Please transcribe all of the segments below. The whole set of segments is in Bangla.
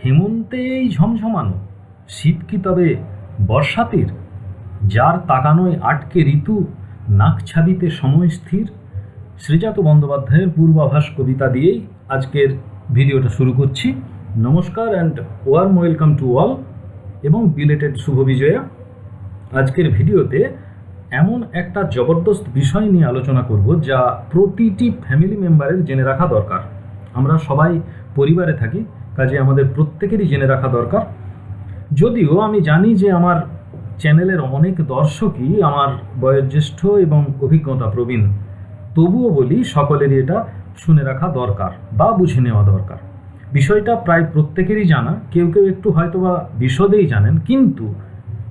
হেমন্তে এই ঝমঝমানো, শীত কি তবে বর্ষাতির? যার তাকানোয় আটকে ঋতু, নাক ছাবিতে সময় স্থির। শ্রীজাত বন্দ্যোপাধ্যায়ের পূর্বাভাস কবিতা দিয়েই আজকের ভিডিওটা শুরু করছি। নমস্কার and warm welcome to all, এবং বিলেটেড শুভ বিজয়া। আজকের ভিডিওতে এমন একটা জবরদস্ত বিষয় নিয়ে আলোচনা করব যা প্রতিটি ফ্যামিলি মেম্বারের জেনে রাখা দরকার। আমরা সবাই পরিবারে থাকি, কাজে আমাদের প্রত্যেকেরই জেনে রাখা দরকার। যদিও আমি জানি যে আমার চ্যানেলের অনেক দর্শকই আমার বয়োজ্যেষ্ঠ এবং অভিজ্ঞতা প্রবীণ, তবুও বলি সকলেরই এটা শুনে রাখা দরকার বা বুঝে নেওয়া দরকার। বিষয়টা প্রায় প্রত্যেকেরই জানা, কেউ কেউ একটু হয়তোবা বিশদেই জানেন,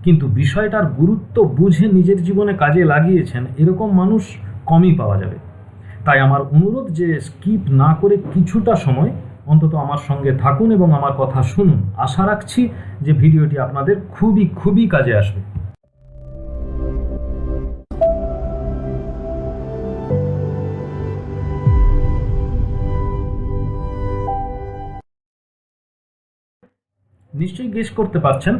কিন্তু বিষয়টার গুরুত্ব বুঝে নিজের জীবনে কাজে লাগিয়েছেন এরকম মানুষ কমই পাওয়া যাবে। তাই আমার অনুরোধ যে স্কিপ না করে কিছুটা সময় অন্তত আমার সঙ্গে থাকুন এবং আমার কথা শুনুন। আশা রাখছি যে ভিডিওটি আপনাদের খুবই খুবই কাজে আসবে। নিশ্চয়ই গেস করতে পারছেন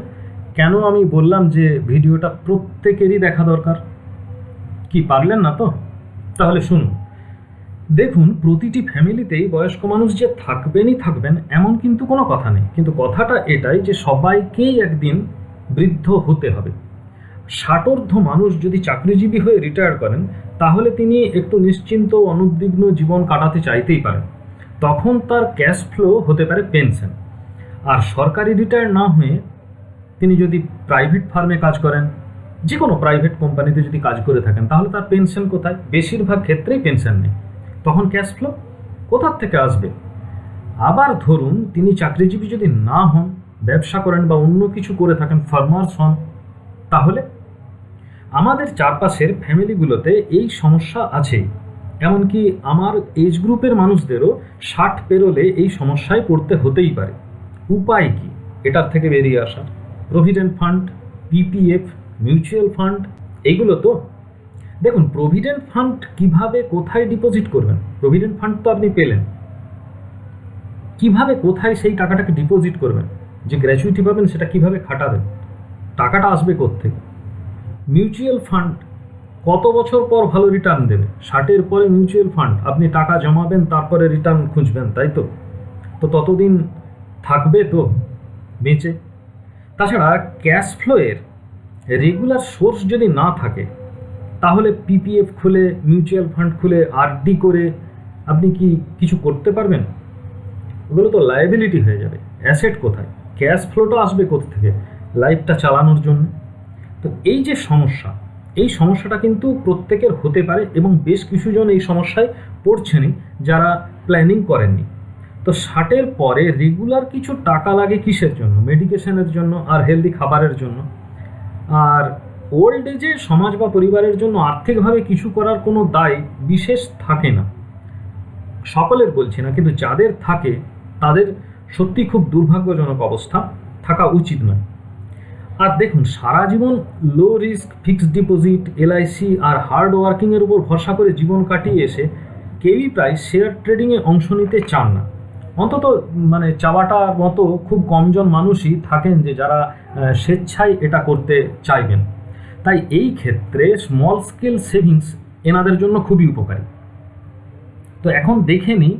কেন আমি বললাম যে ভিডিওটা প্রত্যেকেরই দেখা দরকার। কি পারলেন না তো? তাহলে শুনুন। দেখুন, প্রতিটি ফ্যামিলিতেই বয়স্ক মানুষ যে থাকবেন এমন কিন্তু কোনো কথা নেই, কিন্তু কথাটা এটাই যে সবাইকেই একদিন বৃদ্ধ হতে হবে। ষাটোর্ধ্ব মানুষ যদি চাকরিজীবী হয়ে রিটায়ার করেন, তাহলে তিনি একটু নিশ্চিন্ত অনুদ্বিগ্ন জীবন কাটাতে চাইতেই পারেন। তখন তার ক্যাশ ফ্লো হতে পারে পেনশন। আর সরকারি রিটায়ার না হয়ে তিনি যদি প্রাইভেট ফার্মে কাজ করেন, যে কোনো প্রাইভেট কোম্পানিতে যদি কাজ করে থাকেন, তাহলে তার পেনশন কোথায়? বেশিরভাগ ক্ষেত্রেই পেনশন নেই। তখন ক্যাশ ফ্লো কোথার থেকে আসবে? আবার ধরুন তিনি চাকরিজীবী যদি না হন, ব্যবসা করেন বা অন্য কিছু করে থাকেন, ফার্মার্স হন, তাহলে আমাদের চারপাশের ফ্যামিলিগুলোতে এই সমস্যা আছেই। এমনকি আমার এজ গ্রুপের মানুষদেরও 60 পেরোলে এই সমস্যায় পড়তে হতেই পারে। উপায় কি এটার থেকে বেরিয়ে আসা? Provident fund, PPF, mutual fund, এইগুলো তো। দেখুন, প্রভিডেন্ট ফান্ড কিভাবে কোথায় ডিপোজিট করবেন? প্রভিডেন্ট ফান্ড তো আপনি পেলেন, কিভাবে কোথায় সেই টাকাটাকে ডিপোজিট করবেন? যে গ্র্যাচুইটি পাবেন সেটা কিভাবে খাটাবেন? টাকাটা আসবে কোত্থেকে? মিউচুয়াল ফান্ড কত বছর পর ভালো রিটার্ন দেবে? 60-এর পরে মিউচুয়াল ফান্ড, আপনি টাকা জমাবেন তারপরে রিটার্ন খুঁজবেন, তাই তো? তো ততদিন থাকবে তো বেঁচে? তাছাড়া ক্যাশ ফ্লোয়ের রেগুলার সোর্স যদি না থাকে, তাহলে পিপিএফ খুলে, মিউচুয়াল ফান্ড খুলে, আরডি করে আপনি কি কিছু করতে পারবেন? ওগুলো তো লায়াবিলিটি হয়ে যাবে। অ্যাসেট কোথায়? ক্যাশ ফ্লোটা আসবে কোথা থেকে লাইফটা চালানোর জন্য? তো এই যে সমস্যা, এই সমস্যাটা কিন্তু প্রত্যেকের হতে পারে, এবং বেশ কিছুজন এই সমস্যায় পড়ছেনই যারা প্ল্যানিং করেননি। তো 60-এর পরে রেগুলার কিছু টাকা লাগে কিসের জন্য? মেডিকেশনের জন্য আর হেলদি খাবারের জন্য। আর ওল্ড এজে সমাজ বা পরিবারের জন্য আর্থিকভাবে কিছু করার কোনো দায় বিশেষ থাকে না। সকলের বলছি না, কিন্তু যাদের থাকে তাদের সত্যি খুব দুর্ভাগ্যজনক অবস্থা, থাকা উচিত নয়। আর দেখুন, সারা জীবন low risk fixed deposit, LIC আর হার্ড ওয়ার্কিংয়ের উপর ভরসা করে জীবন কাটিয়ে এসে কেউই প্রায় শেয়ার ট্রেডিংয়ে অংশ নিতে চান না। অন্তত চাওয়াটার মতো খুব কমজন মানুষই থাকেন যে যারা স্বেচ্ছায় এটা করতে চাইবেন। তাই এই ক্ষেত্রে স্মল স্কেল সেভিংস এনাদের জন্য খুবই উপকারী। তো এখন দেখে নিই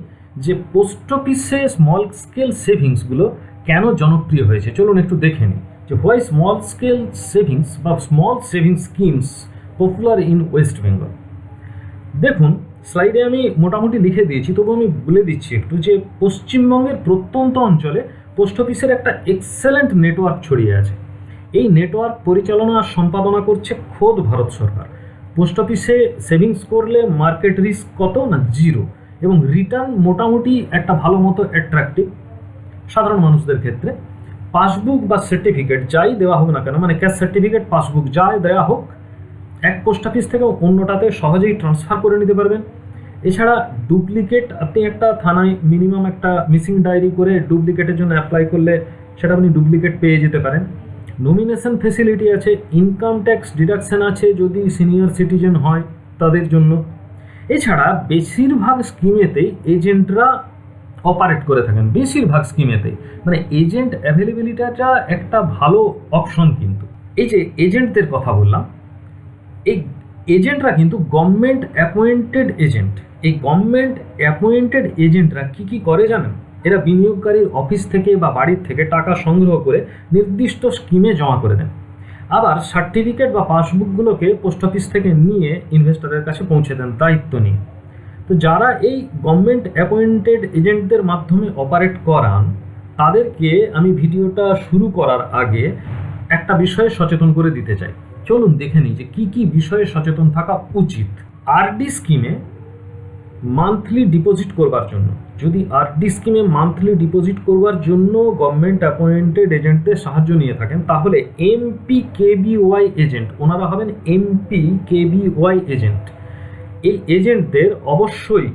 যে পোস্ট অফিসে স্মল স্কেল সেভিংসগুলো কেন জনপ্রিয় হয়েছে। চলুন একটু দেখে নিই যে হোয়াই স্মল স্কেল সেভিংস বা small savings schemes popular in West Bengal. দেখুন, স্লাইডে আমি মোটামুটি লিখে দিয়েছি, তবু আমি বলে দিচ্ছি একটু যে পশ্চিমবঙ্গের প্রত্যন্ত অঞ্চলে পোস্ট অফিসের একটা এক্সেলেন্ট নেটওয়ার্ক ছড়িয়ে আছে। এই নেটওয়ার্ক পরিচালনা আর সম্পাদনা করছে খোদ ভারত সরকার। পোস্ট অফিসে সেভিংস করলে মার্কেট রিস্ক কত না, 0, এবং রিটার্ন মোটামুটি একটা ভালো মতো অ্যাট্রাকটিভ সাধারণ মানুষদের ক্ষেত্রে। পাসবুক বা সার্টিফিকেট যাই দেওয়া হোক না কেন, ক্যাশ সার্টিফিকেট, পাসবুক যাই দেওয়া হোক, এক পোস্ট অফিস থেকে অন্যটাতে সহজেই ট্রান্সফার করে নিতে পারবেন। এছাড়া ডুপ্লিকেট, আপনি একটা থানায় মিনিমাম একটা মিসিং ডায়েরি করে ডুপ্লিকেটের জন্য অ্যাপ্লাই করলে সেটা আপনি ডুপ্লিকেট পেয়ে যেতে পারেন। নমিনেশন ফেসিলিটি আছে, ইনকাম ট্যাক্স ডিডাকশন আছে যদি সিনিয়র সিটিজেন হয় তাদের জন্য। এছাড়া বেশিরভাগ স্কিমেতেই এজেন্টরা অপারেট করে থাকেন বেশিরভাগ স্কিমেতে। মানে এজেন্ট অ্যাভেলেবিলিটিটা একটা ভালো অপশন। কিন্তু এই যে এজেন্টদের কথা বললাম, এই এজেন্টরা কিন্তু গভর্নমেন্ট অ্যাপয়েন্টেড এজেন্ট। এই গভর্নমেন্ট অ্যাপয়েন্টেড এজেন্টরা কি কি করে জানেন? এরা বিনিয়োগকারীর অফিস থেকে বা বাড়ির থেকে টাকা সংগ্রহ করে নির্দিষ্ট স্কিমে জমা করে দেন, আবার সার্টিফিকেট বা পাসবুকগুলোকে পোস্ট অফিস থেকে নিয়ে ইনভেস্টরের কাছে পৌঁছে দেন দায়িত্ব নিয়ে। তো যারা এই গভর্নমেন্ট অ্যাপয়েন্টেড এজেন্টদের মাধ্যমে অপারেট করান, তাদেরকে আমি ভিডিওটা শুরু করার আগে একটা বিষয়ে সচেতন করে দিতে চাই। চলুন দেখে নিই যে কী কী বিষয়ে সচেতন থাকা উচিত। আরডি স্কিমে মান্থলি ডিপোজিট করবার জন্য, যদি আরডি স্কিমে মান্থলি ডিপোজিট করবার জন্য গভর্নমেন্ট অ্যাপয়েন্টেড এজেন্টদের সাহায্য নিয়ে থাকেন, তাহলে এমপিকেবিওয়াই এজেন্ট, ওনারা হবেন এমপিকেবিওয়াই এজেন্ট। এই এজেন্টদের অবশ্যই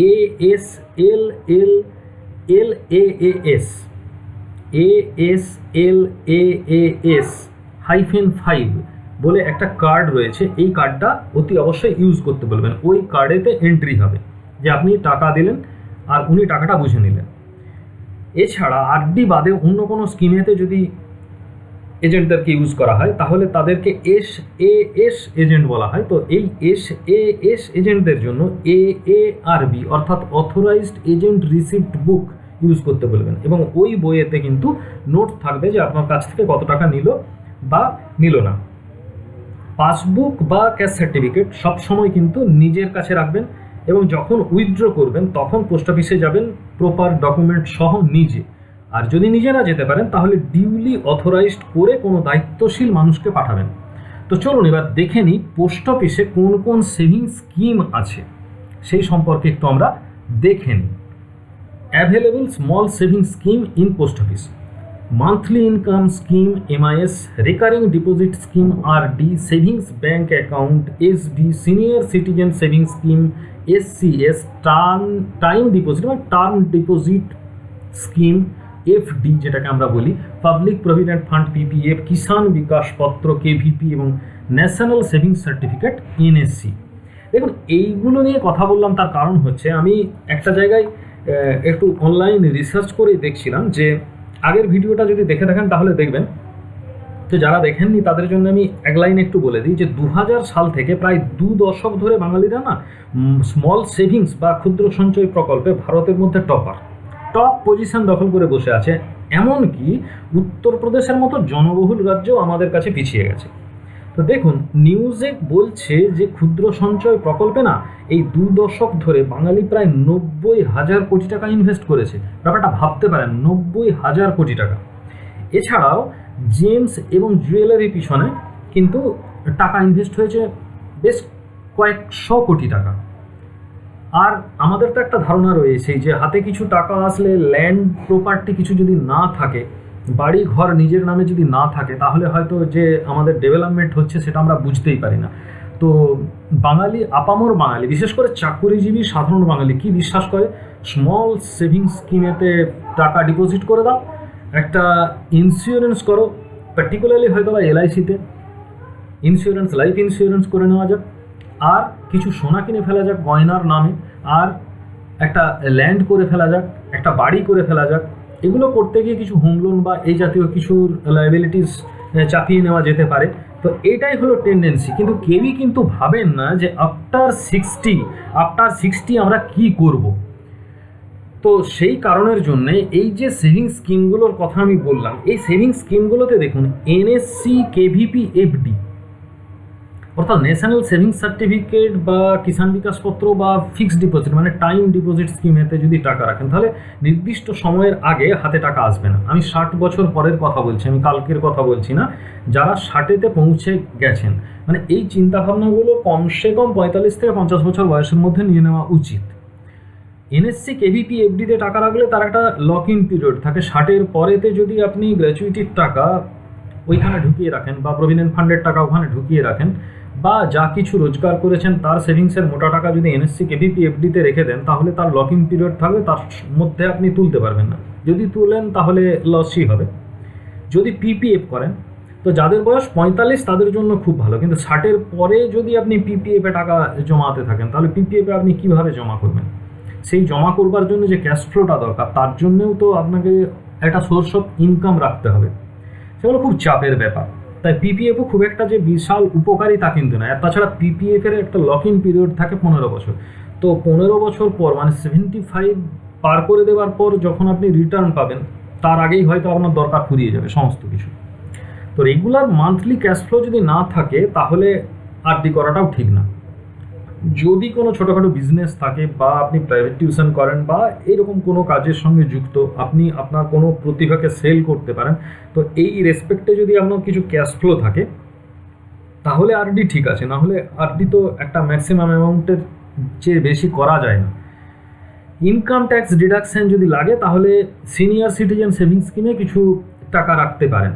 ASLL LAAS ASLAAS-5 বলে একটা কার্ড রয়েছে। এই কার্ডটা অতি অবশ্যই ইউজ করতে বলবেন। ওই কার্ডেতে এন্ট্রি হবে যে আপনি টাকা দিলেন আর উনি টাকাটা বুঝে নিলেন। এছাড়া আরডি বাদে অন্য কোনো স্কিমেতে যদি এজেন্টদেরকে ইউজ করা হয়, তাহলে তাদেরকে SAS এজেন্ট বলা হয়। তো এই SAS এজেন্টদের জন্য AARB অর্থাৎ অথরাইজড এজেন্ট রিসিপ্ট বুক ইউজ করতে বলবেন, এবং ওই বইয়েতে কিন্তু নোট থাকবে যে আপনার কাছ থেকে কত টাকা নিল বা নিল না। পাসবুক বা ক্যাশ সার্টিফিকেট সবসময় কিন্তু নিজের কাছে রাখবেন, এবং যখন উইথড্র করবেন তখন পোস্ট অফিসে যাবেন প্রপার ডকুমেন্ট সহ নিজে। আর যদি নিজে না যেতে পারেন তাহলে ডিউলি অথরাইজড করে কোনো দায়িত্বশীল মানুষকে পাঠাবেন। তো চলুন এবার দেখে নিই পোস্ট অফিসে কোন কোন সেভিংস স্কিম আছে, সেই সম্পর্কে একটু আমরা দেখে নিই। Available small savings scheme in post office: monthly income scheme MIS, recurring deposit scheme RD, savings bank account SB, senior citizen savings scheme SCS, time deposit বা টার্ম ডিপোজিট স্কিম FD যেটাকে আমরা বলি, পাবলিক প্রভিডেন্ট ফান্ড PPF, কিষাণ বিকাশ পত্র KVP এবং ন্যাশনাল সেভিংস সার্টিফিকেট NSC। দেখুন এইগুলো নিয়ে কথা বললাম, তার কারণ হচ্ছে আমি একটা জায়গায় একটু অনলাইন রিসার্চ করে দেখছিলাম যে আগের ভিডিওটা যদি দেখে থাকেন তাহলে দেখবেন। তো যারা দেখেননি তাদের জন্য আমি এক লাইন একটু বলে দিই যে 2000 সাল থেকে প্রায় 2 দশক ধরে বাঙালিরা না স্মল সেভিংস বা ক্ষুদ্র সঞ্চয় প্রকল্পে ভারতের মধ্যে টপ পজিশন দখল করে বসে আছে। এমনকি উত্তরপ্রদেশের মতো জনবহুল রাজ্য আমাদের কাছে পিছিয়ে গেছে। তো দেখুন নিউজে বলছে যে ক্ষুদ্র সঞ্চয় প্রকল্পে না এই 2 দশক ধরে বাঙালি প্রায় 90,000 কোটি টাকা ইনভেস্ট করেছে। ব্যাপারটা ভাবতে পারেন, 90,000 কোটি টাকা। এছাড়াও জেমস এবং জুয়েলারি পিছনে কিন্তু টাকা ইনভেস্ট হয়েছে বেশ কয়েকশো কোটি টাকা। আর আমাদের তো একটা ধারণা রয়েছে যে হাতে কিছু টাকা আসলে, ল্যান্ড প্রপার্টি কিছু যদি না থাকে, বাড়ি ঘর নিজের নামে যদি না থাকে, তাহলে হয়তো যে আমাদের ডেভেলপমেন্ট হচ্ছে সেটা আমরা বুঝতেই পারি না। তো বাঙালি, আপামর বাঙালি, বিশেষ করে চাকুরিজীবী সাধারণ বাঙালি কি বিশ্বাস করে? স্মল সেভিংস স্কিমেতে টাকা ডিপোজিট করে দাও, একটা ইন্স্যুরেন্স করো, পার্টিকুলারলি হয়তো বা LICতে ইন্স্যুরেন্স, লাইফ ইন্স্যুরেন্স করে নেওয়া যাক, আর কিছু সোনা কিনে ফেলা যাক গয়নার নামে, আর একটা ল্যান্ড করে ফেলা যাক, একটা বাড়ি করে ফেলা যাক। এগুলো করতে গিয়ে কিছু হোম লোন বা এই জাতীয় কিছুর লায়াবিলিটিস চাপিয়ে নেওয়া যেতে পারে। তো এটাই হলো টেন্ডেন্সি। কিন্তু কেউই কিন্তু ভাবেন না যে আফটার 60 আমরা কি করব। তো সেই কারণের জন্যে এই যে সেভিংস স্কিমগুলোর কথা আমি বললাম, এই সেভিংস স্কিমগুলোতে দেখুন NSC, KVP, FD অর্থাৎ ন্যাশনাল সেভিংস সার্টিফিকেট বা কিষাণ বিকাশ পত্র বা ফিক্সড ডিপোজিট মানে টাইম ডিপোজিট স্কিমেতে যদি টাকা রাখেন, তাহলে নির্দিষ্ট সময়ের আগে হাতে টাকা আসবে না। আমি 60 বছর পরের কথা বলছি, আমি কালকের কথা বলছি না। যারা 60-তে পৌঁছে গেছেন, মানে এই চিন্তাভাবনাগুলো কমসে কম 45 থেকে 50 বছর বয়সের মধ্যে নিয়ে নেওয়া উচিত। NSC, KVP, FDতে টাকা রাখলে তার একটা লক ইন পিরিয়ড থাকে। 60-এর পরেতে যদি আপনি গ্র্যাচুইটির টাকা ওইখানে ঢুকিয়ে রাখেন বা প্রভিডেন্ট ফান্ডের টাকা ওখানে ঢুকিয়ে রাখেন, বা যা কিছু রোজগার করেছেন তার সেভিংসের মোটা টাকা যদি NSC, KVP, FDতে রেখে দেন, তাহলে তার লক ইন পিরিয়ড থাকবে, তার মধ্যে আপনি তুলতে পারবেন না। যদি তুলেন তাহলে লসই হবে। যদি PPF করেন, তো যাদের বয়স 45 তাদের জন্য খুব ভালো, কিন্তু 60-এর পরে যদি আপনি PPF-এ টাকা জমাতে থাকেন, তাহলে PPF-এ আপনি কীভাবে জমা করবেন? সেই জমা করবার জন্য যে ক্যাশ ফ্লোটা দরকার তার জন্যও তো আপনাকে একটা সোর্স অফ ইনকাম রাখতে হবে, সেগুলো খুব চাপের ব্যাপার। তাই পিপিএফও খুব একটা যে বিশাল উপকারী তা কিন্তু না। আর তাছাড়া পিপিএফের একটা লক ইন পিরিয়ড থাকে 15 বছর। তো 15 বছর পর মানে 75 পার করে দেওয়ার পর যখন আপনি রিটার্ন পাবেন তার আগেই হয়তো আপনার দরকার ফুরিয়ে যাবে সমস্ত কিছু। তো রেগুলার মান্থলি ক্যাশ ফ্লো যদি না থাকে তাহলে আরডি করাটাও ঠিক না। যদি কোনো ছোটোখাটো বিজনেস থাকে বা আপনি প্রাইভেট টিউশন করেন বা এরকম কোনো কাজের সঙ্গে যুক্ত, আপনি আপনার কোনো প্রতিভাকে সেল করতে পারেন, তো এই রেসপেক্টে যদি আপনার কিছু ক্যাশ ফ্লো থাকে তাহলে আরডি ঠিক আছে। না হলে আরডি তো একটা ম্যাক্সিমাম অ্যামাউন্টের চেয়ে বেশি করা যায় না। ইনকাম ট্যাক্স ডিডাকশন যদি লাগে তাহলে সিনিয়র সিটিজেন সেভিংস স্কিমে কিছু টাকা রাখতে পারেন।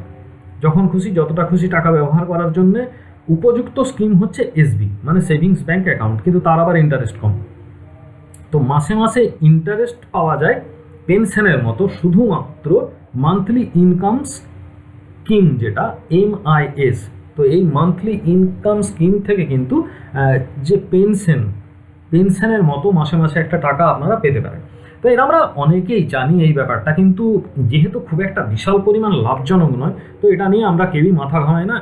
যখন খুশি যতটা খুশি টাকা ব্যবহার করার জন্য উপযুক্ত স্কিম হচ্ছে এসবি মানে সেভিংস ব্যাংক অ্যাকাউন্ট, কিন্তু তার আবার ইন্টারেস্ট কম। তো মাসে মাসে ইন্টারেস্ট পাওয়া যায় পেনশনের মতো, শুধুমাত্র মান্থলি ইনকাম স্কিম যেটা MIS। তো এই মান্থলি ইনকাম স্কিম থেকে কিন্তু যে পেনশনের মতো মাসে মাসে একটা টাকা আপনারা পেতে পারেন। তো এটা আমরা অনেকেই জানি এই ব্যাপারটা, কিন্তু যেহেতু খুব একটা বিশাল পরিমাণ লাভজনক নয় তো এটা নিয়ে আমরা কেউই মাথা ঘামাই না,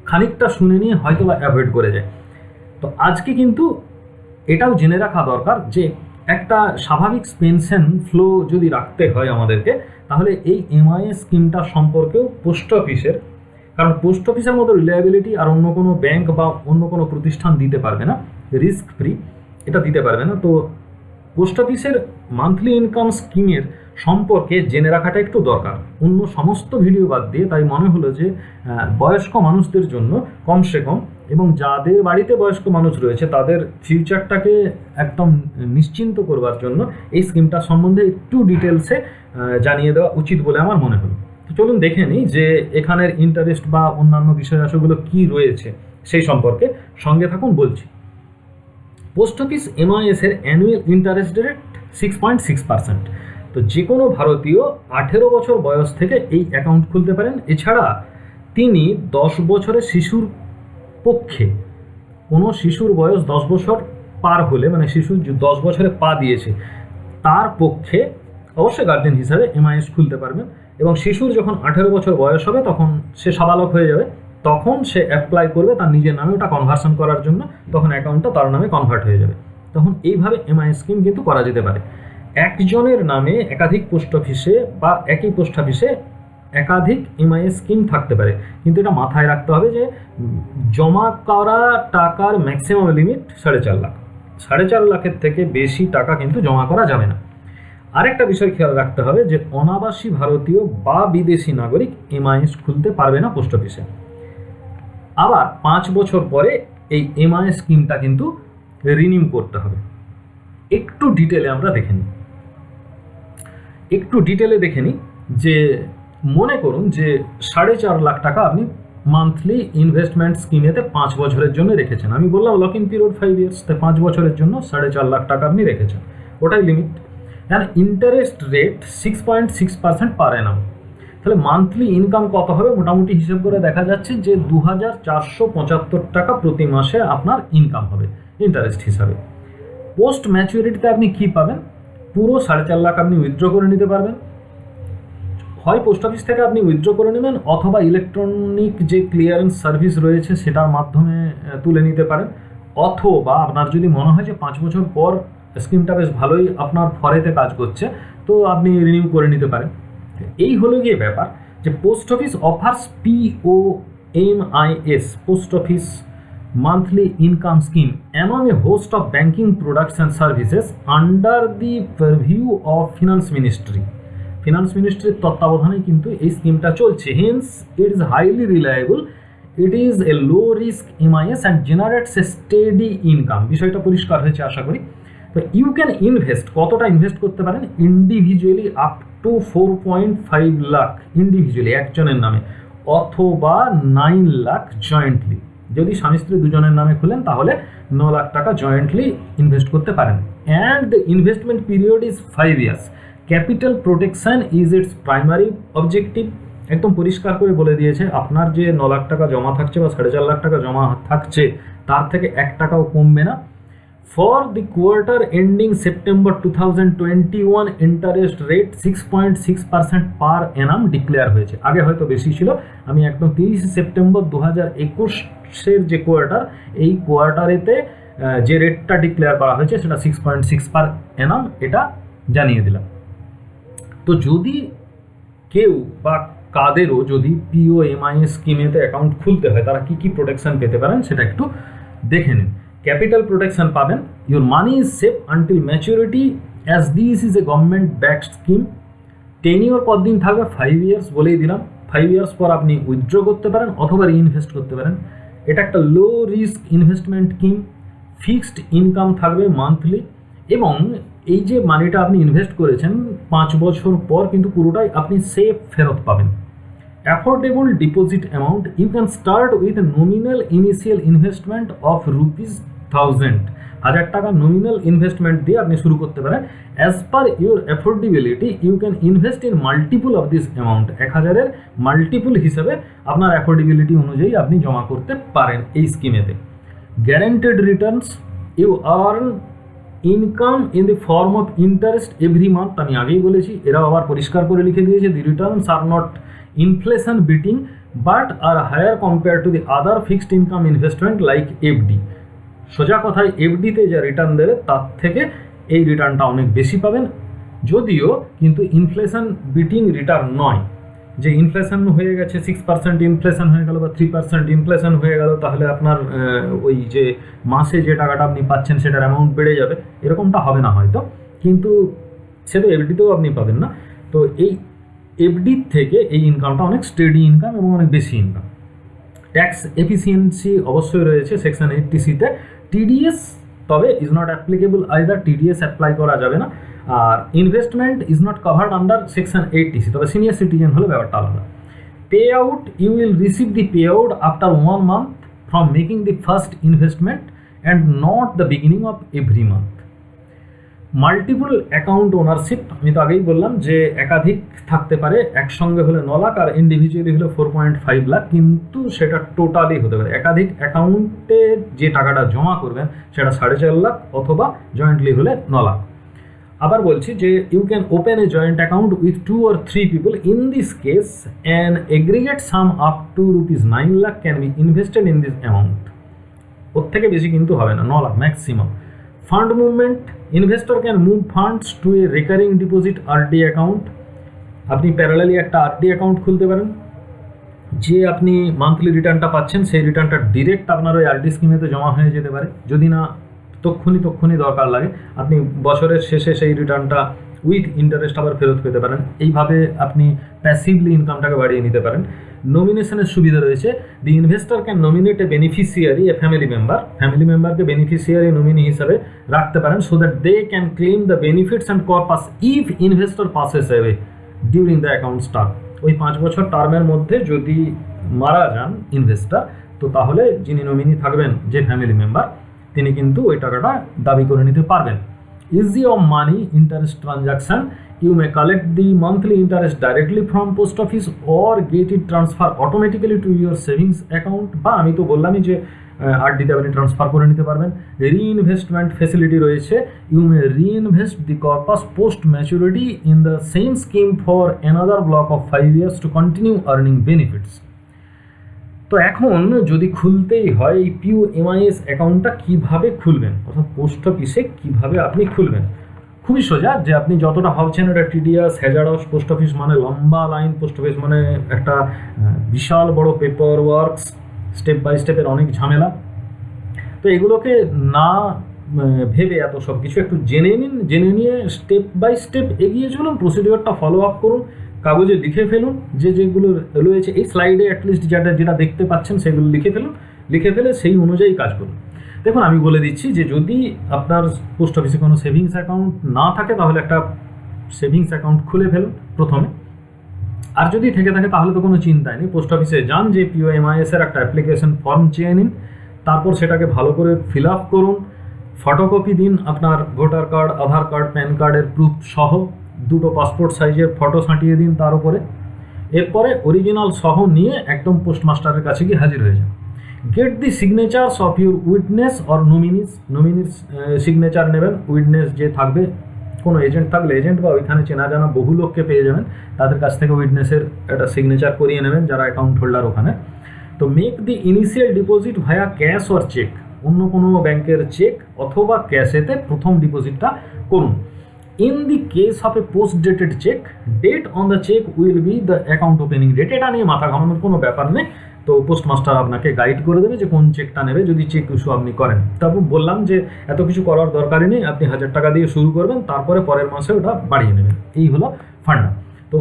খানিকটা শুনে নিয়ে হয়তো বা অ্যাভয়েড করে যায়। তো আজকে কিন্তু এটাও জেনে রাখা দরকার যে একটা স্বাভাবিক পেনশন ফ্লো যদি রাখতে হয় আমাদেরকে, তাহলে এই MIS স্কিমটা সম্পর্কেও পোস্ট অফিসের, কারণ পোস্ট অফিসের মতো রিলায়েবিলিটি আর অন্য কোনো ব্যাংক বা অন্য কোনো প্রতিষ্ঠান দিতে পারবে না, রিস্ক ফ্রি এটা দিতে পারবে না। তো পোস্ট অফিসের মান্থলি ইনকাম স্কিমের সম্পর্কে জেনে রাখাটা একটু দরকার অন্য সমস্ত ভিডিও বাদ দিয়ে। তাই মনে হলো যে বয়স্ক মানুষদের জন্য কমসে কম, এবং যাদের বাড়িতে বয়স্ক মানুষ রয়েছে তাদের ফিউচারটাকে একদম নিশ্চিন্ত করবার জন্য এই স্কিমটা সম্বন্ধে একটু ডিটেলসে জানিয়ে দেওয়া উচিত বলে আমার মনে হলো। তো চলুন দেখে নিই যে এখানের ইন্টারেস্ট বা অন্যান্য বিষয়রাশিগুলো কী রয়েছে সেই সম্পর্কে। সঙ্গে থাকুন, বলছি। পোস্ট অফিস MIS এর অ্যানুয়াল ইন্টারেস্ট রেট 6.6%। তো যে কোনো ভারতীয় 18 বছর বয়স থেকে এই অ্যাকাউন্ট খুলতে পারেন। এছাড়া তিনি 10 বছরের শিশুর পক্ষে, কোনো শিশুর বয়স 10 বছর পার হলে মানে শিশু 10 বছরে পা দিয়েছে তার পক্ষে অবশ্যই গার্জেন হিসাবে MIS খুলতে পারবেন। এবং শিশুর যখন 18 বছর বয়স হবে তখন সে সাবালক হয়ে যাবে, তখন সে অ্যাপ্লাই করবে তার নিজের নামে ওটা কনভার্সন করার জন্য, তখন অ্যাকাউন্টটা তার নামে কনভার্ট হয়ে যাবে। তখন এইভাবে MIS স্কিম কিন্তু করা যেতে পারে। একজনের নামে একাধিক পোস্ট অফিসে বা একই পোস্ট অফিসে একাধিক MIS স্কিম থাকতে পারে, কিন্তু এটা মাথায় রাখতে হবে যে জমা করা টাকার ম্যাক্সিমাম লিমিট 4.5 লাখ। 4.5 লাখের থেকে বেশি টাকা কিন্তু জমা করা যাবে না। আরেকটা বিষয় খেয়াল রাখতে হবে যে অনাবাসী ভারতীয় বা বিদেশি নাগরিক MIS খুলতে পারবে না পোস্ট অফিসে। আবার 5 বছর পরে এই MIS স্কিমটা কিন্তু রিনিউ করতে হবে। একটু ডিটেলে আমরা দেখে নিই যে মনে করুন যে 4.5 লাখ টাকা আপনি মান্থলি ইনভেস্টমেন্ট স্কিমেতে 5 বছরের জন্য রেখেছেন। আমি বললাম লক ইন পিরিয়ড 5 ইয়ার্স, তাই 5 বছরের জন্য 4.5 লাখ টাকা আপনি রেখেছেন, ওটাই লিমিট। আর ইন্টারেস্ট রেট 6.6% পার অ্যানাম। তাহলে মান্থলি ইনকাম কত হবে মোটামুটি হিসেব করে দেখা যাচ্ছে যে 2475 টাকা প্রতি মাসে আপনার ইনকাম হবে ইন্টারেস্ট হিসাবে। পোস্ট ম্যাচুরিটিতে আপনি কি পাবেন? পুরো 4.5 লাখ আপনি উইথড্র করে নিতে পারবেন। হয় পোস্ট অফিস থেকে আপনি উইথড্র করে নেবেন, অথবা ইলেকট্রনিক যে ক্লিয়ারেন্স সার্ভিস রয়েছে সেটার মাধ্যমে তুলে নিতে পারেন, অথবা আপনার যদি মনে হয় যে 5 বছর পর স্কিমটা বেশ ভালোই আপনার ফরেতে কাজ করছে তো আপনি রিনিউ করে নিতে পারেন। এই হলো গিয়ে ব্যাপার যে post office offers POMIS, post office monthly income scheme among a host of banking products and services under the purview of finance ministry. Finance মিনিস্ট্রির তত্ত্বাবধানে কিন্তু এই স্কিমটা চলছে। Hence it is highly reliable, it is a low risk MIS and generates a steady income. বিষয়টা পরিষ্কার হয়েছে আশা করি। তো ইউ ক্যান ইনভেস্ট, কতটা ইনভেস্ট করতে পারেন? Individually up to 4.5 lakh individually একজনের নামে, অথবা 9 লাখ জয়েন্টলি। যদি স্বামী স্ত্রী দুজনের নামে খুলেন তাহলে 9 লাখ টাকা জয়েন্টলি ইনভেস্ট করতে পারেন। And the investment period is 5 years. Capital protection is it's primary objective. একদম পরিষ্কার করে বলে দিয়েছে আপনার যে 9 লাখ টাকা জমা থাকছে বা 4.5 লাখ টাকা জমা থাকছে তার থেকে 1 টাকাও কমবে না। For the quarter ending September 2021 interest rate 6.6% per Anam declare হয়েছে। আগে হয়তো বেশি ছিল, আমি একদম 30 সেপ্টেম্বর 2021-এর যে কোয়ার্টার, এই কোয়ার্টারেতে যে রেটটা ডিক্লেয়ার করা হয়েছে সেটা 6.6 পার অ্যানাম, এটা জানিয়ে দিলাম। তো যদি কেউ বা কাদেরও যদি পিওএমআইএস স্কিমেতে অ্যাকাউন্ট খুলতে হয়, তারা কি কি প্রোটেকশন পেতে পারেন সেটা একটু দেখে নিন। ক্যাপিটাল প্রোটেকশন পাবেন, your money is safe until maturity as this is a government backed scheme. Tenure কতদিন থাকবে? 5 ইয়ার্স, বলেই দিলাম। 5 ইয়ার্স পর আপনি উইথড্র করতে পারেন অথবা রিইনভেস্ট করতে পারেন। এটা একটা low risk investment scheme, fixed income থাকবে মান্থলি, এবং এই যে মানিটা আপনি ইনভেস্ট করেছেন 5 বছর পর কিন্তু পুরোটাই আপনি সেফ ফেরত পাবেন। Affordable deposit amount, you can start with a nominal initial investment of ₹1000, 1000 টাকা নমিনাল ইনভেস্টমেন্ট দিয়ে আপনি শুরু করতে পারেন। As per your affordability you can invest in multiple of this amount, 1000-এর মাল্টিপল হিসেবে আপনার অ্যাফোর্ডেবিলিটি অনুযায়ী আপনি জমা করতে পারেন এই স্কিমেতে। Guaranteed returns, you earn income in the form of interest every month. আমি আগেই বলেছি, এরাও আবার পরিষ্কার করে লিখে দিয়েছে, the returns are not inflation beating but are higher compare to the other fixed income investment like FD. সোজা কথায় এফডিতে যা রিটার্ন দেবে তার থেকে এই রিটার্নটা অনেক বেশি পাবেন, যদিও কিন্তু ইনফ্লেশন বিটিং রিটার্ন নয়। যে ইনফ্লেশন হয়ে গেছে, 6% ইনফ্লেশন হয়ে গেল বা 3% ইনফ্লেশন হয়ে গেল, তাহলে আপনার ওই যে মাসে যে টাকাটা আপনি পাচ্ছেন সেটার অ্যামাউন্ট বেড়ে যাবে, এরকমটা হবে না হয়তো, কিন্তু সে তো এফডিতেও আপনি পাবেন না। তো এই এফডির থেকে এই ইনকামটা অনেক স্টেডি ইনকাম এবং অনেক বেশি ইনকাম। ট্যাক্স এফিসিয়েন্সি অবশ্যই রয়েছে সেকশন 80C-তে। টিডিএস তবে is not applicable either, TDS apply করা যাবে না। আর investment is not covered under section 80C, তবে সিনিয়র সিটিজেন হলে ব্যাপারটা আলাদা। Pay out, you will receive the pay out after 1 month from making the first investment and not the beginning of every month. Multiple account ownership, আমি তো আগেই বললাম যে একাধিক থাকতে পারে, একসঙ্গে হলে 9 লাখ আর ইন্ডিভিজুয়ালি হলে 4.5 লাখ, কিন্তু সেটা টোটালি হতে পারে। একাধিক অ্যাকাউন্টে যে টাকাটা জমা করবেন সেটা 4.5 লাখ অথবা জয়েন্টলি হলে 9 লাখ। আবার বলছি যে you can open a joint account with 2 or 3 people. In this case an aggregate sum up to ₹9 lakh can be invested in this amount. ওর থেকে বেশি কিন্তু হবে না, 9 lakh maximum. Fund movement, investor can move funds to a recurring deposit RD account. আপনি প্যারালালি একটা আরডি অ্যাকাউন্ট খুলতে পারেন, যে আপনি মান্থলি রিটার্নটা পাচ্ছেন সেই রিটার্নটা ডিরেক্ট আপনার ওই আরডি স্কিমেতে জমা হয়ে যেতে পারে। যদি না তক্ষুনি দরকার লাগে, আপনি বছরের শেষে সেই রিটার্নটা উইথ ইন্টারেস্ট আবার ফেরত পেতে পারেন। এইভাবে আপনি প্যাসিভলি ইনকামটাকে বাড়িয়ে নিতে পারেন। নমিনেশনের সুবিধা রয়েছে, the investor can nominate a beneficiary, a family মেম্বারকে বেনিফিশিয়ারি নমিনি হিসাবে রাখতে পারেন, so that they can claim the benefits and corpus if investor passes away during the accounts term. ওই 5 বছর টার্মের মধ্যে যদি মারা যান ইনভেস্টর, তো তাহলে যিনি নমিনি থাকবেন, যে ফ্যামিলি মেম্বার, তিনি কিন্তু ওই টাকাটা দাবি করে নিতে পারবেন। Easy of money interest transaction, you may collect the monthly interest directly from post office or get it transfer automatically to your savings account, বা আমি তো বললামই যে আরডিতে আপনি ট্রান্সফার করে নিতে পারবেন। রিইনভেস্টমেন্ট ফেসিলিটি রয়েছে, you may reinvest the corpus post maturity in the same scheme for another block of 5 years to continue earning benefits. তো এখন যদি খুলতেই হয় এই পিওএমআইএস অ্যাকাউন্টটা কীভাবে খুলবেন, অর্থাৎ পোস্ট অফিসে কীভাবে আপনি খুলবেন, খুবই সোজা। যে আপনি যতটা ভাবছেন এটা টিডিএস হ্যাজার্ডাস, পোস্ট অফিস মানে লম্বা লাইন, পোস্ট অফিস মানে একটা বিশাল বড় পেপার ওয়ার্কস, স্টেপ বাই স্টেপের অনেক ঝামেলা। তো এগুলোকে না ভেবে এত সব কিছু একটু জেনে নিয়ে স্টেপ বাই স্টেপ এগিয়ে চলুন, প্রসিডিওরটা ফলো আপ করুন, কাগজে লিখে ফেলুন, যেগুলো রয়েছে এই স্লাইডে অ্যাটলিস্ট যেটা দেখতে পাচ্ছেন সেগুলো লিখে ফেলে সেই অনুযায়ী কাজ করুন। দেখুন, আমি বলে দিচ্ছি যে যদি আপনার পোস্ট অফিসে কোনো সেভিংস অ্যাকাউন্ট না থাকে তাহলে একটা সেভিংস অ্যাকাউন্ট খুলে ফেলুন প্রথমে, আর যদি থেকে থাকে তাহলে তো কোনো চিন্তাই নেই। পোস্ট অফিসে যান, যে পিওএমআইএস-এর একটা অ্যাপ্লিকেশন ফর্ম চেয়ে নিন, তারপর সেটাকে ভালো করে ফিল আপ করুন, ফটোকপি দিন আপনার ভোটার কার্ড, আধার কার্ড, প্যান কার্ডের প্রুফ সহ, 2টো পাসপোর্ট সাইজের ফটো সাঁটিয়ে দিন তার উপরে। এরপরে অরিজিনাল সহ নিয়ে একদম পোস্টমাস্টারের কাছে গিয়ে হাজির হয়ে যান। Get the signatures of your witness or nominees, signature নেবেন, উইটনেস যে থাকবে, কোনো এজেন্ট থাকলে এজেন্ট বা ওইখানে চেনা জানা বহু লোককে পেয়ে যাবেন, তাদের কাছ থেকে উইটনেসের একটা সিগনেচার করিয়ে নেবেন যারা অ্যাকাউন্ট হোল্ডার ওখানে। তো make the initial deposit via cash or cheque, অন্য কোনো ব্যাংকের চেক অথবা ক্যাশেতে প্রথম ডিপোজিটটা করুন। In the case of a post dated cheque, date on the cheque will be the account opening date. এটা নিয়ে মাথা ঘামানোর কোনো ব্যাপার নেই, তো পোস্টমাস্টার আপনাকে গাইড করে দেবে যে কোন চেকটা নেবে যদি চেক ইস্যু আপনি করেন। তারপর বললাম যে এত কিছু করার দরকারই নেই, আপনি 1000 টাকা দিয়ে শুরু করবেন, তারপরে পরের মাসে ওটা বাড়িয়ে নেবেন, এই হলো ফান্ডা। তো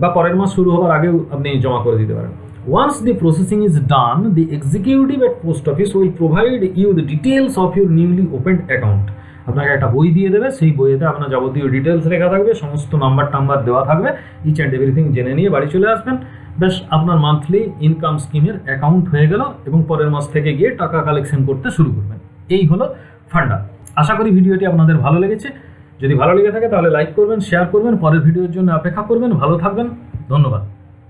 বা পরের মাস শুরু হওয়ার আগেও আপনি জমা করে দিতে পারেন। Once the processing is done, the executive at post office will provide you the details of your newly opened account. আপনাকে একটা বই দিয়ে দেবে, সেই বইয়েতে আপনার যাবতীয় ডিটেলস লেখা থাকবে, সমস্ত নাম্বার দেওয়া থাকবে, ইচ অ্যান্ড এভরিথিং জেনে নিয়ে বাড়ি চলে আসবেন, বেশ আপনার মান্থলি ইনকাম স্কিমের অ্যাকাউন্ট হয়ে গেল এবং পরের মাস থেকে গিয়ে টাকা কালেকশন করতে শুরু করবেন। এই হলো ফান্ডা। আশা করি ভিডিওটি আপনাদের ভালো লেগেছে। যদি ভালো লেগে থাকে তাহলে লাইক করবেন, শেয়ার করবেন, পরের ভিডিওর জন্য অপেক্ষা করবেন। ভালো থাকবেন, ধন্যবাদ।